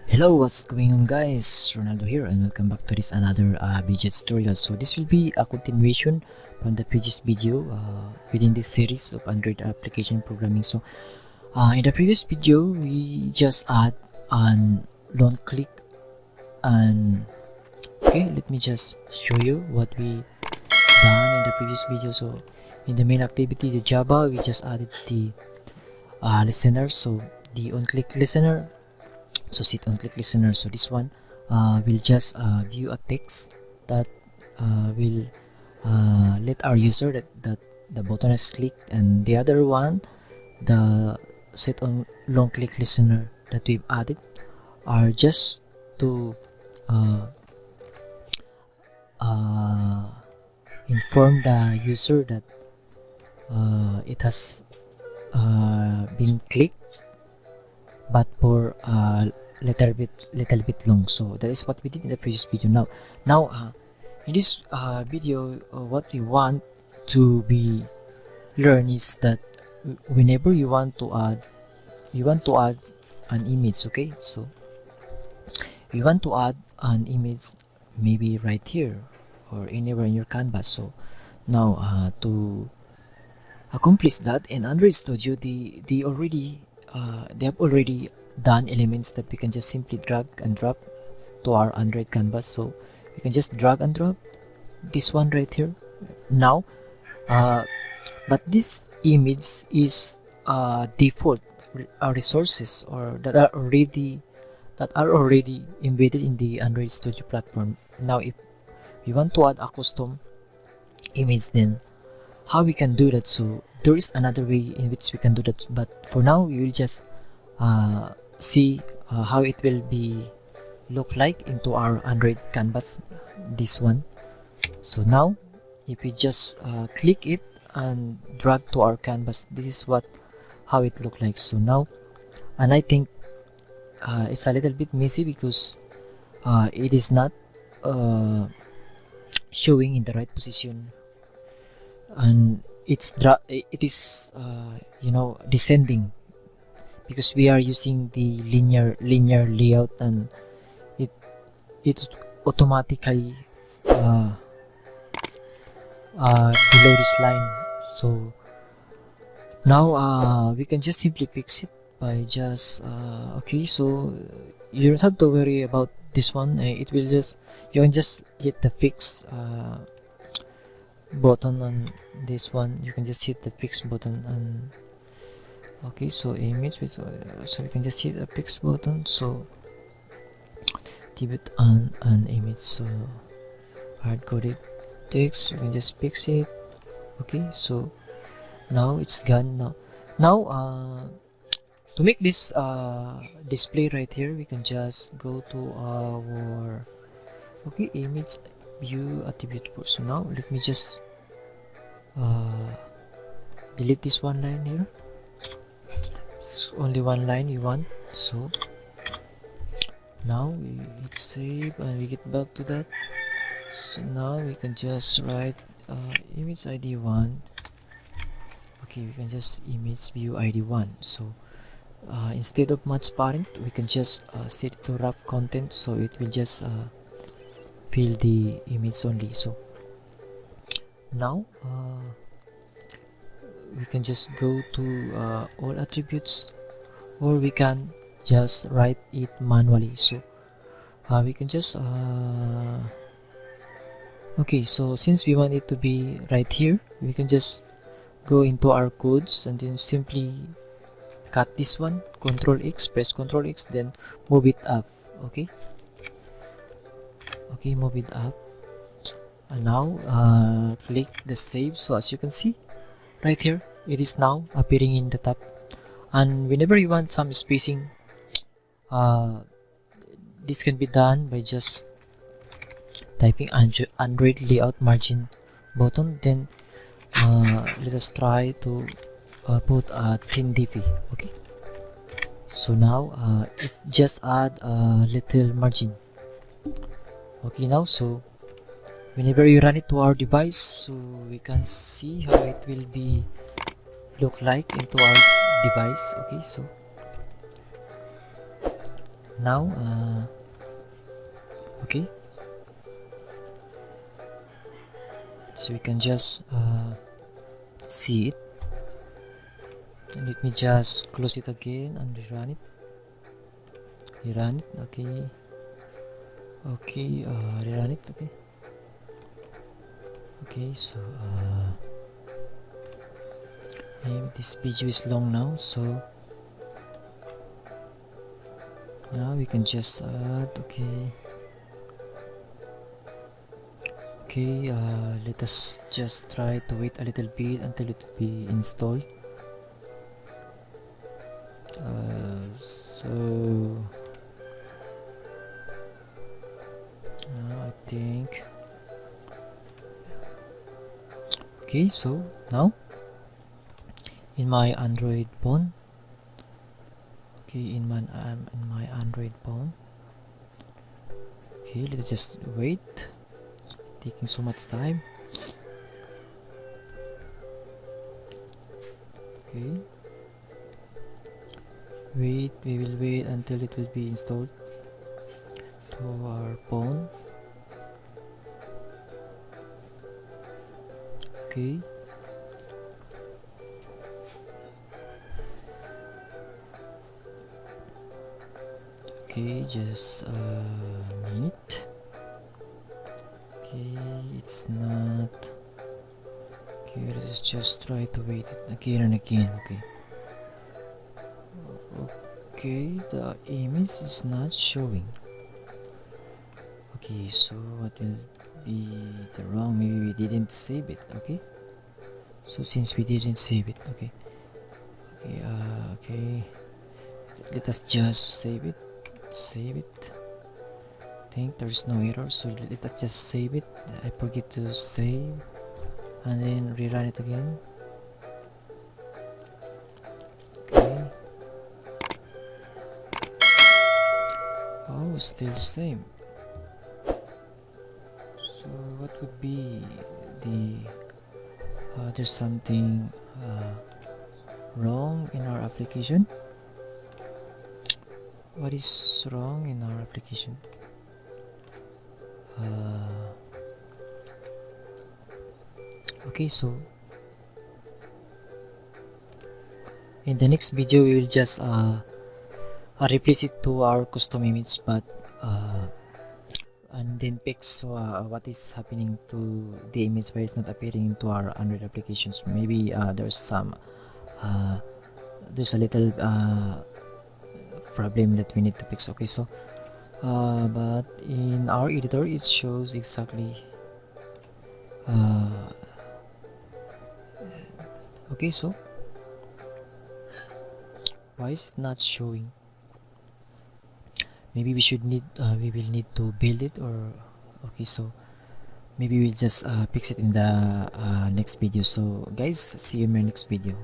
Hello, what's going on guys? Ronaldo here and welcome back to this another video tutorial. So this will be a continuation from the previous video within this series of Android application programming. So in the previous video we just add an long click and okay, let me just show you what we done in the previous video. So in the main activity, the Java, we just added the listener. So the on-click listener, so set on-click listener. So this one will just view a text that will let our user that the button is clicked, and the other one, the set on long click listener that we've added, are just to inform the user that it has been clicked, but for little bit long. So that is what we did in the previous video. Now in this video, what we want to be learn is that whenever you want to add an image, okay, so you want to add an image maybe right here or anywhere in your canvas. So now to accomplish that, in Android Studio they have already done elements that we can just simply drag and drop to our Android canvas. So you can just drag and drop this one right here now, but this image is default resources or that are already embedded in the Android Studio platform. Now if we want to add a custom image, then how we can do that? So there is another way in which we can do that, but for now we will just see how it will be look like into our Android canvas, this one. So now if we just click it and drag to our canvas, this is how it look like. So now, and I think it's a little bit messy because it is not showing in the right position, and it is descending because we are using the linear layout, and it automatically below this line. So now we can just simply fix it by just okay, so you don't have to worry about this one. It will just, you can just hit the fix button on this one. You can just hit the fix button, and okay, so image with so we can just hit the fix button, so debut on an image. So hard-coded text, you can just fix it. Okay, so now it's gone. Now to make this display right here, we can just go to our image view attribute. So now let me just delete this one line here. It's only one line you want. So now we hit save and we get back to that. So now we can just write image id 1. Okay, we can just image view id 1. So instead of match parent, we can just set it to wrap content, so it will just fill the image only. So now we can just go to all attributes, or we can just write it manually. So we can just okay, so since we want it to be right here, we can just go into our codes and then simply cut this one, Control X, press Control X, then move it up. Okay, move it up, and now click the save. So as you can see right here, it is now appearing in the top. And whenever you want some spacing, this can be done by just typing Android layout margin button, then let us try to put a 10 dp. Okay, so now it just add a little margin. Okay, now so whenever you run it to our device, so we can see how it will be look like into our device. Okay, so now okay, so we can just see it. And let me just close it again and rerun it. Rerun it. Okay, okay, rerun it. Okay, okay, so maybe this video is long now, so now we can just add. Okay, okay, let us just try to wait a little bit until it will be installed. So I think okay, so now in my Android phone, okay, in my Android phone, okay, let's just wait, taking so much time. Okay, wait, we will wait until it will be installed to our phone. Okay, okay, just a minute. Okay, it's not. Okay, let's just try to wait it again and again. Okay, okay, the image is not showing. Okay, so what will be the wrong? Maybe we didn't save it. Okay, so since we didn't save it, okay, okay, okay, let us just save it. Save it. I think there is no error, so let us just save it. I forget to save and then rerun it again. Okay, oh, still same. So what would be the there's something wrong in our application. What is wrong in our application? Okay, so in the next video we will just replace it to our custom image, but and then fix what is happening to the image where it's not appearing into our Android applications. Maybe there's some there's a little problem that we need to fix. Okay, so but in our editor it shows exactly okay, so why is it not showing? Maybe we should need we will need to build it, or okay, so maybe we'll just fix it in the next video. So guys, see you in my next video.